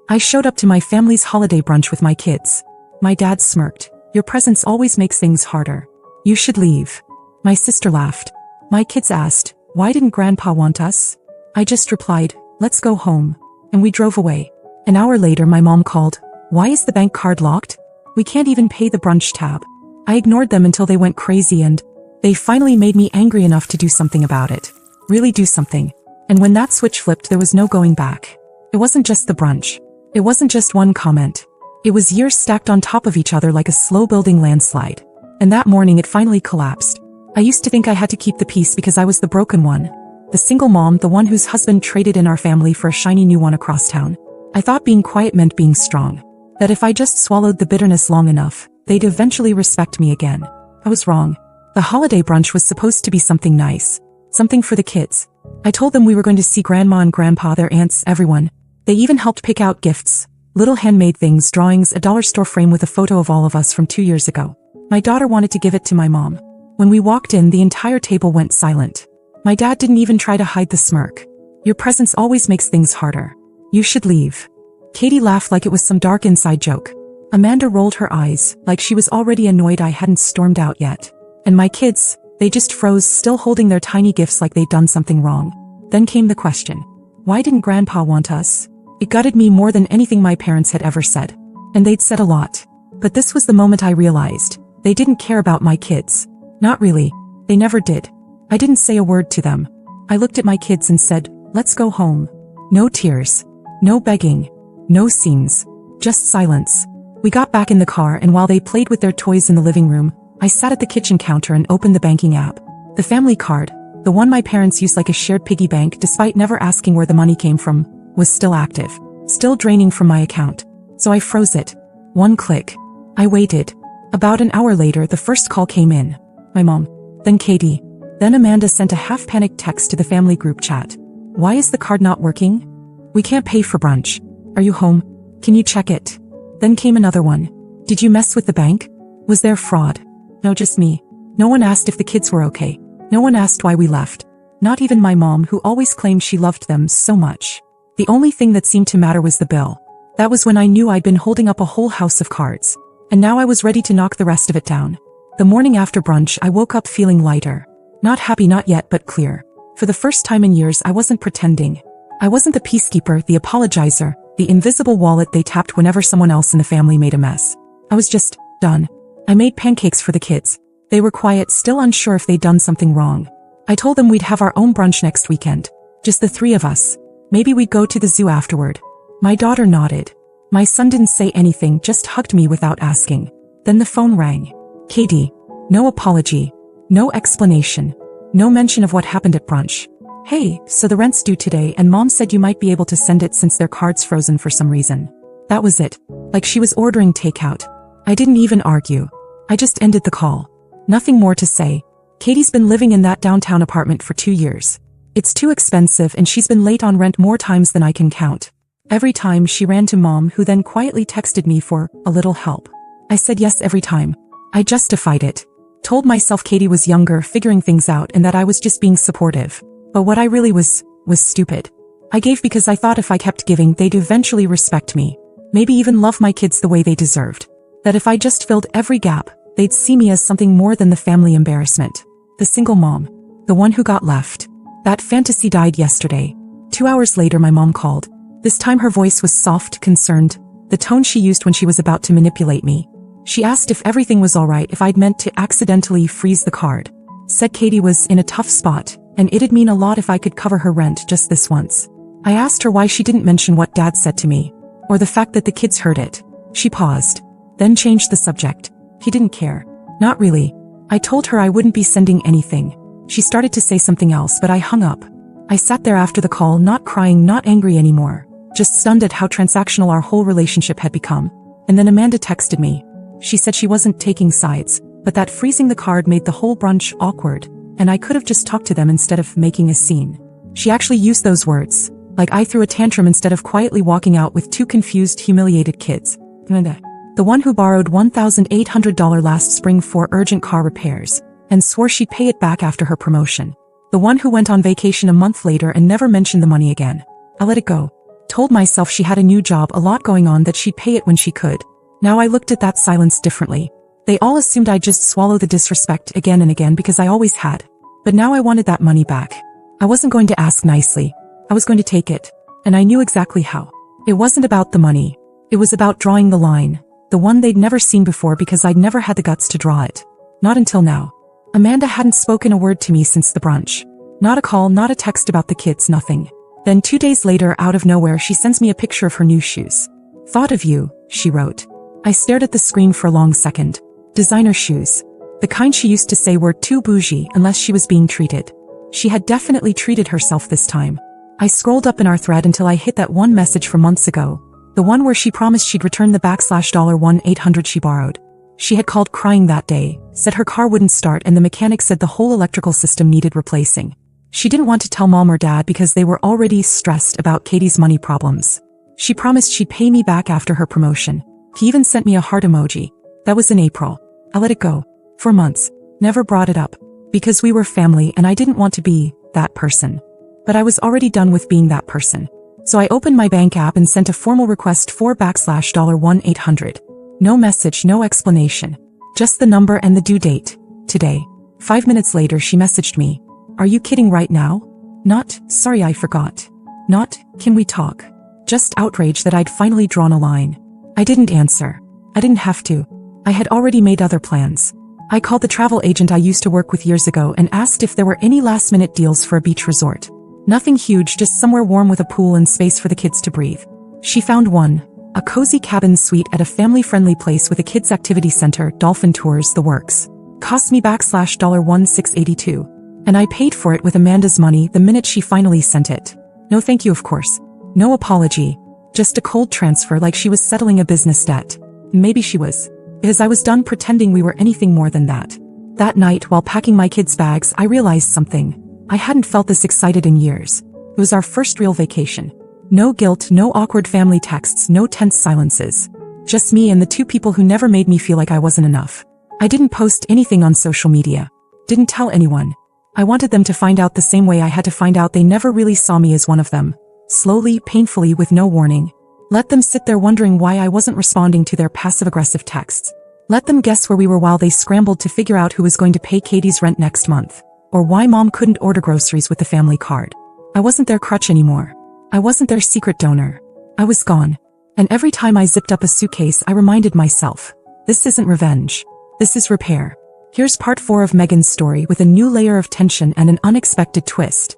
I showed up to my family's holiday brunch with my kids. My dad smirked. Your presence always makes things harder. You should leave. My sister laughed. My kids asked, why didn't Grandpa want us? I just replied, let's go home. And we drove away. An hour later my mom called. Why is the bank card locked? We can't even pay the brunch tab. I ignored them until they went crazy and they finally made me angry enough to do something about it. Really do something. And when that switch flipped there was no going back. It wasn't just the brunch. It wasn't just one comment. It was years stacked on top of each other like a slow-building landslide. And that morning it finally collapsed. I used to think I had to keep the peace because I was the broken one. The single mom, the one whose husband traded in our family for a shiny new one across town. I thought being quiet meant being strong. That if I just swallowed the bitterness long enough, they'd eventually respect me again. I was wrong. The holiday brunch was supposed to be something nice. Something for the kids. I told them we were going to see Grandma and Grandpa, their aunts, everyone. They even helped pick out gifts. Little handmade things, drawings, a dollar store frame with a photo of all of us from 2 years ago. My daughter wanted to give it to my mom. When we walked in, the entire table went silent. My dad didn't even try to hide the smirk. Your presence always makes things harder. You should leave. Katie laughed like it was some dark inside joke. Amanda rolled her eyes, like she was already annoyed I hadn't stormed out yet. And my kids, they just froze, still holding their tiny gifts like they'd done something wrong. Then came the question. Why didn't Grandpa want us? It gutted me more than anything my parents had ever said. And they'd said a lot. But this was the moment I realized. They didn't care about my kids. Not really. They never did. I didn't say a word to them. I looked at my kids and said, let's go home. No tears. No begging. No scenes. Just silence. We got back in the car and while they played with their toys in the living room, I sat at the kitchen counter and opened the banking app. The family card, the one my parents used like a shared piggy bank despite never asking where the money came from, was still active. Still draining from my account. So I froze it. One click. I waited. About an hour later the first call came in. My mom. Then Katie. Then Amanda sent a half-panicked text to the family group chat. Why is the card not working? We can't pay for brunch. Are you home? Can you check it? Then came another one. Did you mess with the bank? Was there fraud? No, just me. No one asked if the kids were okay. No one asked why we left. Not even my mom, who always claimed she loved them so much. The only thing that seemed to matter was the bill. That was when I knew I'd been holding up a whole house of cards. And now I was ready to knock the rest of it down. The morning after brunch I woke up feeling lighter. Not happy, not yet, but clear. For the first time in years I wasn't pretending. I wasn't the peacekeeper, the apologizer, the invisible wallet they tapped whenever someone else in the family made a mess. I was just done. I made pancakes for the kids. They were quiet, still unsure if they'd done something wrong. I told them we'd have our own brunch next weekend. Just the three of us. Maybe we'd go to the zoo afterward. My daughter nodded. My son didn't say anything, just hugged me without asking. Then the phone rang. Katie. No apology. No explanation. No mention of what happened at brunch. Hey, so the rent's due today and Mom said you might be able to send it since their card's frozen for some reason. That was it. Like she was ordering takeout. I didn't even argue. I just ended the call. Nothing more to say. Katie's been living in that downtown apartment for 2 years. It's too expensive and she's been late on rent more times than I can count. Every time she ran to Mom, who then quietly texted me for a little help. I said yes every time. I justified it. Told myself Katie was younger, figuring things out, and that I was just being supportive. But what I really was stupid. I gave because I thought if I kept giving they'd eventually respect me. Maybe even love my kids the way they deserved. That if I just filled every gap, they'd see me as something more than the family embarrassment. The single mom. The one who got left. That fantasy died yesterday. 2 hours later my mom called. This time her voice was soft, concerned, the tone she used when she was about to manipulate me. She asked if everything was alright, if I'd meant to accidentally freeze the card. Said Katie was in a tough spot, and it'd mean a lot if I could cover her rent just this once. I asked her why she didn't mention what Dad said to me, or the fact that the kids heard it. She paused, then changed the subject. He didn't care. Not really. I told her I wouldn't be sending anything. She started to say something else, but I hung up. I sat there after the call, not crying, not angry anymore, just stunned at how transactional our whole relationship had become. And then Amanda texted me. She said she wasn't taking sides, but that freezing the card made the whole brunch awkward, and I could have just talked to them instead of making a scene. She actually used those words, like I threw a tantrum instead of quietly walking out with 2 confused, humiliated kids. The one who borrowed $1,800 last spring for urgent car repairs, and swore she'd pay it back after her promotion. The one who went on vacation a month later and never mentioned the money again. I let it go. Told myself she had a new job, a lot going on, that she'd pay it when she could. Now I looked at that silence differently. They all assumed I'd just swallow the disrespect again and again because I always had. But now I wanted that money back. I wasn't going to ask nicely. I was going to take it. And I knew exactly how. It wasn't about the money. It was about drawing the line. The one they'd never seen before because I'd never had the guts to draw it. Not until now. Amanda hadn't spoken a word to me since the brunch. Not a call, not a text about the kids, nothing. Then 2 days later, out of nowhere, she sends me a picture of her new shoes. "Thought of you," she wrote. I stared at the screen for a long second. Designer shoes. The kind she used to say were too bougie unless she was being treated. She had definitely treated herself this time. I scrolled up in our thread until I hit that one message from months ago. The one where she promised she'd return the $1-800 she borrowed. She had called crying that day, said her car wouldn't start and the mechanic said the whole electrical system needed replacing. She didn't want to tell mom or dad because they were already stressed about Katie's money problems. She promised she'd pay me back after her promotion. He even sent me a heart emoji. That was in April. I let it go. For months. Never brought it up. Because we were family and I didn't want to be that person. But I was already done with being that person. So I opened my bank app and sent a formal request for $1-800. No message, no explanation. Just the number and the due date. Today. 5 minutes later she messaged me. "Are you kidding right now?" Not, "Sorry, I forgot." Not, "Can we talk?" Just outraged that I'd finally drawn a line. I didn't answer. I didn't have to. I had already made other plans. I called the travel agent I used to work with years ago and asked if there were any last-minute deals for a beach resort. Nothing huge, just somewhere warm with a pool and space for the kids to breathe. She found one. A cozy cabin suite at a family-friendly place with a kids' activity center, dolphin tours, the works. Cost me $1,682. And I paid for it with Amanda's money the minute she finally sent it. No thank you, of course. No apology. Just a cold transfer like she was settling a business debt. Maybe she was. Because I was done pretending we were anything more than that. That night, while packing my kids' bags, I realized something. I hadn't felt this excited in years. It was our first real vacation. No guilt, no awkward family texts, no tense silences. Just me and the two people who never made me feel like I wasn't enough. I didn't post anything on social media. Didn't tell anyone. I wanted them to find out the same way I had to find out they never really saw me as one of them. Slowly, painfully, with no warning. Let them sit there wondering why I wasn't responding to their passive-aggressive texts. Let them guess where we were while they scrambled to figure out who was going to pay Katie's rent next month. Or why mom couldn't order groceries with the family card. I wasn't their crutch anymore. I wasn't their secret donor. I was gone. And every time I zipped up a suitcase, I reminded myself, this isn't revenge. This is repair. Here's part 4 of Megan's story with a new layer of tension and an unexpected twist.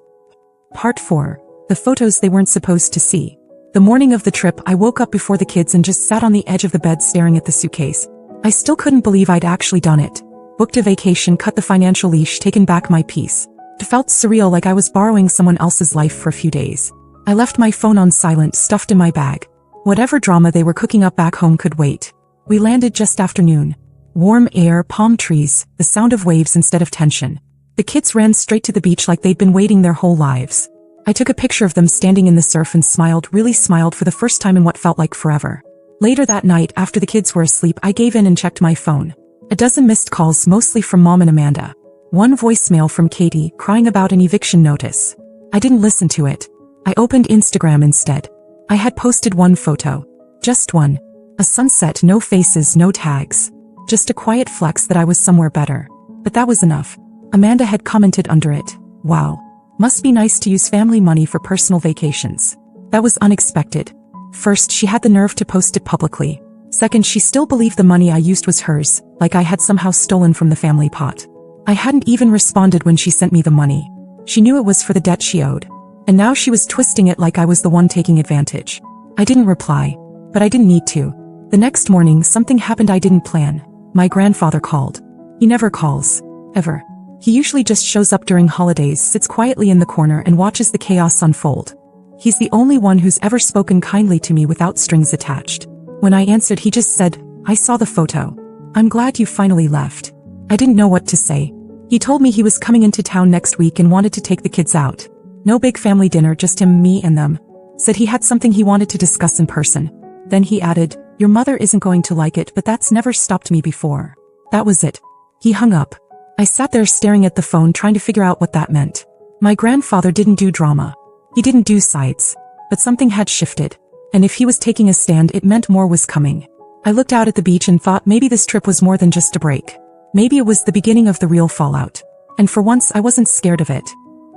Part 4. The photos they weren't supposed to see. The morning of the trip, I woke up before the kids and just sat on the edge of the bed staring at the suitcase. I still couldn't believe I'd actually done it. Booked a vacation, cut the financial leash, taken back my peace. It felt surreal, like I was borrowing someone else's life for a few days. I left my phone on silent, stuffed in my bag. Whatever drama they were cooking up back home could wait. We landed just after noon. Warm air, palm trees, the sound of waves instead of tension. The kids ran straight to the beach like they'd been waiting their whole lives. I took a picture of them standing in the surf and smiled, really smiled for the first time in what felt like forever. Later that night, after the kids were asleep, I gave in and checked my phone. A dozen missed calls, mostly from mom and Amanda. One voicemail from Katie, crying about an eviction notice. I didn't listen to it. I opened Instagram instead. I had posted one photo. Just one. A sunset, no faces, no tags. Just a quiet flex that I was somewhere better. But that was enough. Amanda had commented under it. Wow. Must be nice to use family money for personal vacations. That was unexpected. First, she had the nerve to post it publicly. Second, she still believed the money I used was hers, like I had somehow stolen from the family pot. I hadn't even responded when she sent me the money. She knew it was for the debt she owed. And now she was twisting it like I was the one taking advantage. I didn't reply. But I didn't need to. The next morning, something happened I didn't plan. My grandfather called. He never calls. Ever. He usually just shows up during holidays, sits quietly in the corner and watches the chaos unfold. He's the only one who's ever spoken kindly to me without strings attached. When I answered, he just said, "I saw the photo. I'm glad you finally left." I didn't know what to say. He told me he was coming into town next week and wanted to take the kids out. No big family dinner, just him, me, and them. Said he had something he wanted to discuss in person. Then he added, "Your mother isn't going to like it, but that's never stopped me before." That was it. He hung up. I sat there staring at the phone, trying to figure out what that meant. My grandfather didn't do drama. He didn't do sides. but something had shifted. And if he was taking a stand, it meant more was coming. I looked out at the beach and thought maybe this trip was more than just a break. Maybe it was the beginning of the real fallout. And for once, I wasn't scared of it.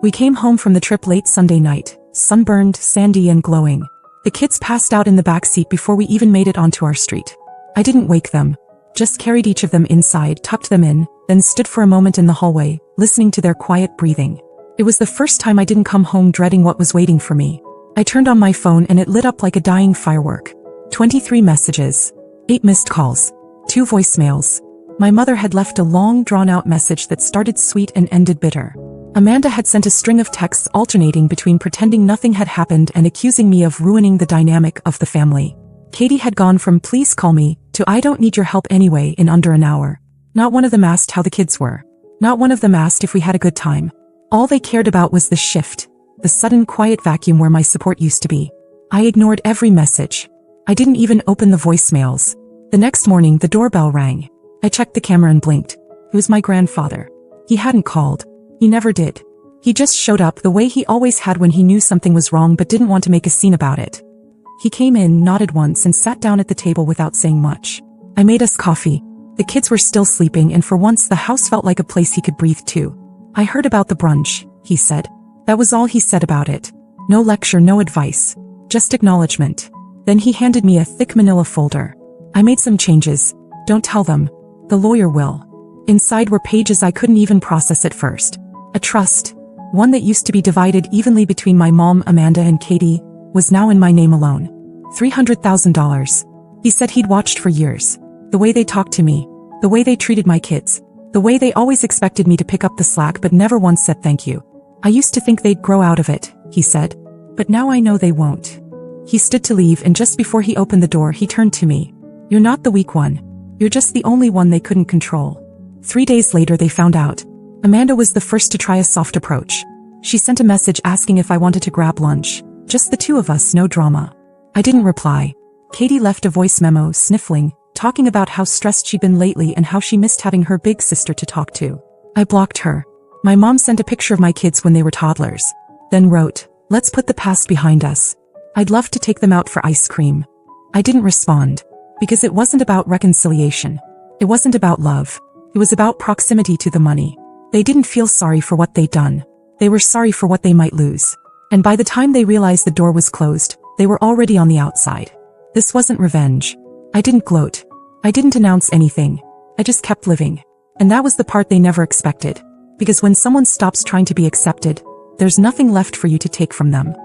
We came home from the trip late Sunday night, sunburned, sandy, and glowing. The kids passed out in the back seat before we even made it onto our street. I didn't wake them, just carried each of them inside, tucked them in, then stood for a moment in the hallway, listening to their quiet breathing. It was the first time I didn't come home dreading what was waiting for me. I turned on my phone and it lit up like a dying firework. 23 messages, 8 missed calls, 2 voicemails. My mother had left a long, drawn-out message that started sweet and ended bitter. Amanda had sent a string of texts alternating between pretending nothing had happened and accusing me of ruining the dynamic of the family. Katie had gone from "please call me" to "I don't need your help anyway" in under an hour. Not one of them asked how the kids were. Not one of them asked if we had a good time. All they cared about was the shift, the sudden quiet vacuum where my support used to be. I ignored every message. I didn't even open the voicemails. The next morning, the doorbell rang. I checked the camera and blinked. It was my grandfather. He hadn't called. He never did. He just showed up the way he always had when he knew something was wrong but didn't want to make a scene about it. He came in, nodded once, and sat down at the table without saying much. I made us coffee. The kids were still sleeping, and for once the house felt like a place he could breathe to. "I heard about the brunch," he said. That was all he said about it. No lecture, no advice. Just acknowledgement. Then he handed me a thick manila folder. "I made some changes. Don't tell them. The lawyer will." Inside were pages I couldn't even process at first. A trust, one that used to be divided evenly between my mom, Amanda, and Katie, was now in my name alone. $300,000. He said he'd watched for years. The way they talked to me. The way they treated my kids. The way they always expected me to pick up the slack but never once said thank you. "I used to think they'd grow out of it," he said. "But now I know they won't." He stood to leave, and just before he opened the door he turned to me. "You're not the weak one. You're just the only one they couldn't control." 3 days later they found out. Amanda was the first to try a soft approach. She sent a message asking if I wanted to grab lunch. Just the two of us, no drama. I didn't reply. Katie left a voice memo, sniffling, talking about how stressed she'd been lately and how she missed having her big sister to talk to. I blocked her. My mom sent a picture of my kids when they were toddlers. Then wrote, "Let's put the past behind us. I'd love to take them out for ice cream." I didn't respond. Because it wasn't about reconciliation. It wasn't about love. It was about proximity to the money. They didn't feel sorry for what they'd done. They were sorry for what they might lose. And by the time they realized the door was closed, they were already on the outside. This wasn't revenge. I didn't gloat. I didn't announce anything. I just kept living. And that was the part they never expected. Because when someone stops trying to be accepted, there's nothing left for you to take from them.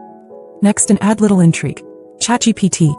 Next, an add little intrigue. ChatGPT.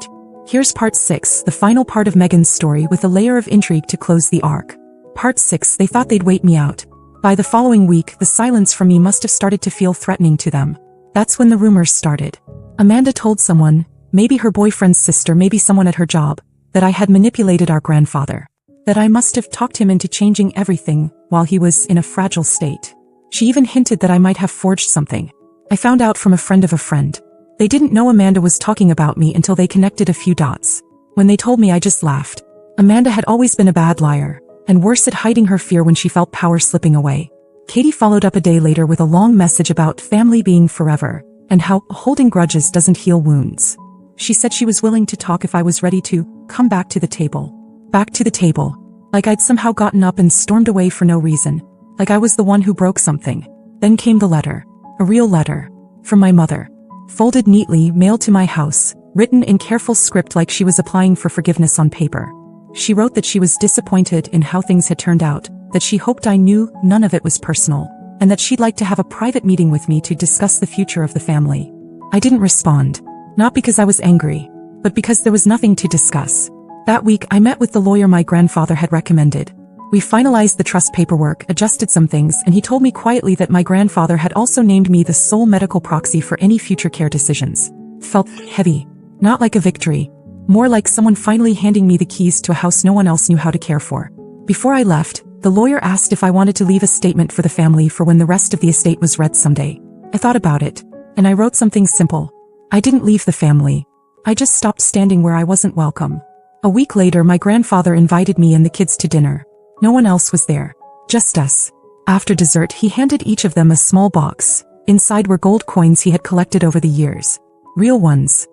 Here's part 6, the final part of Megan's story with a layer of intrigue to close the arc. Part 6, they thought they'd wait me out. By the following week, the silence from me must have started to feel threatening to them. That's when the rumors started. Amanda told someone, maybe her boyfriend's sister, maybe someone at her job, that I had manipulated our grandfather. That I must have talked him into changing everything while he was in a fragile state. She even hinted that I might have forged something. I found out from a friend of a friend. They didn't know Amanda was talking about me until they connected a few dots. When they told me, I just laughed. Amanda had always been a bad liar, and worse at hiding her fear when she felt power slipping away. Katie followed up a day later with a long message about family being forever, and how holding grudges doesn't heal wounds. She said she was willing to talk if I was ready to come back to the table. Back to the table. Like I'd somehow gotten up and stormed away for no reason. Like I was the one who broke something. Then came the letter. A real letter. From my mother. Folded neatly, mailed to my house, written in careful script like she was applying for forgiveness on paper. She wrote that she was disappointed in how things had turned out, that she hoped I knew none of it was personal, and that she'd like to have a private meeting with me to discuss the future of the family. I didn't respond. Not because I was angry, but because there was nothing to discuss. That week I met with the lawyer my grandfather had recommended. We finalized the trust paperwork, adjusted some things, and he told me quietly that my grandfather had also named me the sole medical proxy for any future care decisions. Felt heavy. Not like a victory. More like someone finally handing me the keys to a house no one else knew how to care for. Before I left, the lawyer asked if I wanted to leave a statement for the family for when the rest of the estate was read someday. I thought about it, and I wrote something simple. I didn't leave the family. I just stopped standing where I wasn't welcome. A week later, my grandfather invited me and the kids to dinner. No one else was there. Just us. After dessert, he handed each of them a small box. Inside were gold coins he had collected over the years. Real ones.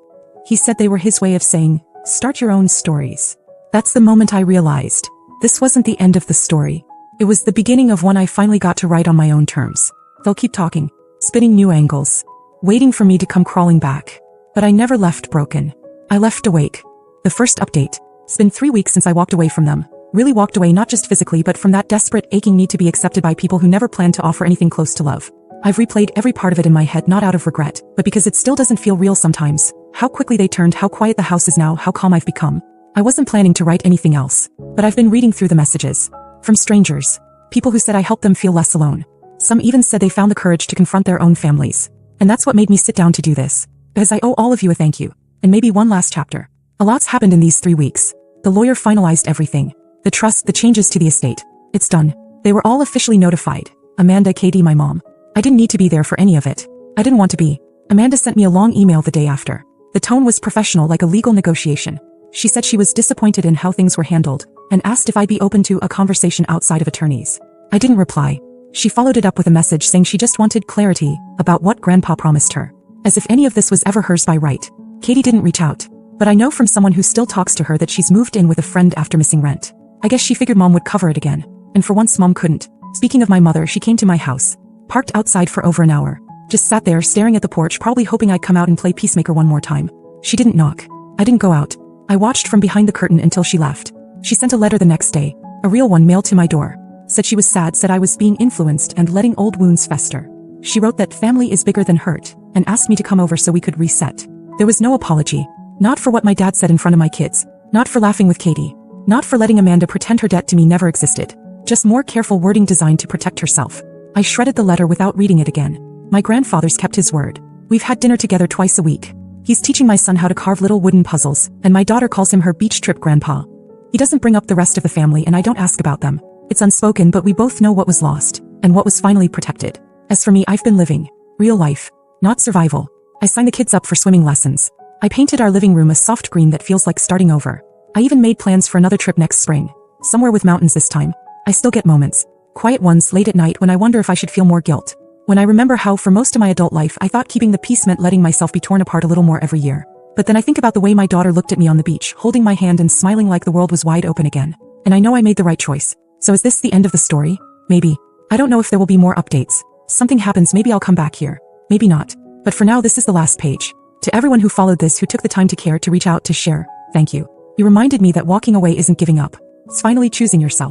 He said they were his way of saying, start your own stories. That's the moment I realized. This wasn't the end of the story. It was the beginning of one I finally got to write on my own terms. They'll keep talking, spinning new angles, waiting for me to come crawling back. But I never left broken. I left awake. The first update. It's been 3 weeks since I walked away from them. Really walked away not just physically but from that desperate, aching need to be accepted by people who never planned to offer anything close to love. I've replayed every part of it in my head not out of regret, but because it still doesn't feel real sometimes. How quickly they turned, how quiet the house is now, how calm I've become. I wasn't planning to write anything else, but I've been reading through the messages. From strangers. People who said I helped them feel less alone. Some even said they found the courage to confront their own families. And that's what made me sit down to do this. Because I owe all of you a thank you. And maybe one last chapter. A lot's happened in these 3 weeks. The lawyer finalized everything. The trust, the changes to the estate. It's done. They were all officially notified. Amanda, Katie, my mom. I didn't need to be there for any of it. I didn't want to be. Amanda sent me a long email the day after. The tone was professional, like a legal negotiation. She said she was disappointed in how things were handled, and asked if I'd be open to a conversation outside of attorneys. I didn't reply. She followed it up with a message saying she just wanted clarity about what Grandpa promised her. As if any of this was ever hers by right. Katie didn't reach out. But I know from someone who still talks to her that she's moved in with a friend after missing rent. I guess she figured Mom would cover it again. And for once Mom couldn't. Speaking of my mother, she came to my house. Parked outside for over an hour. Just sat there staring at the porch, probably hoping I'd come out and play peacemaker one more time. She didn't knock. I didn't go out. I watched from behind the curtain until she left. She sent a letter the next day. A real one mailed to my door. Said she was sad, said I was being influenced and letting old wounds fester. She wrote that family is bigger than hurt, and asked me to come over so we could reset. There was no apology. Not for what my dad said in front of my kids. Not for laughing with Katie. Not for letting Amanda pretend her debt to me never existed. Just more careful wording designed to protect herself. I shredded the letter without reading it again. My grandfather's kept his word. We've had dinner together twice a week. He's teaching my son how to carve little wooden puzzles, and my daughter calls him her beach trip grandpa. He doesn't bring up the rest of the family and I don't ask about them. It's unspoken, but we both know what was lost, and what was finally protected. As for me, I've been living. Real life. Not survival. I signed the kids up for swimming lessons. I painted our living room a soft green that feels like starting over. I even made plans for another trip next spring. Somewhere with mountains this time. I still get moments. Quiet ones late at night when I wonder if I should feel more guilt. When I remember how for most of my adult life I thought keeping the peace meant letting myself be torn apart a little more every year. But then I think about the way my daughter looked at me on the beach, holding my hand and smiling like the world was wide open again. And I know I made the right choice. So is this the end of the story? Maybe. I don't know if there will be more updates. Something happens, maybe I'll come back here. Maybe not. But for now, this is the last page. To everyone who followed this, who took the time to care, to reach out, to share, thank you. You reminded me that walking away isn't giving up. It's finally choosing yourself.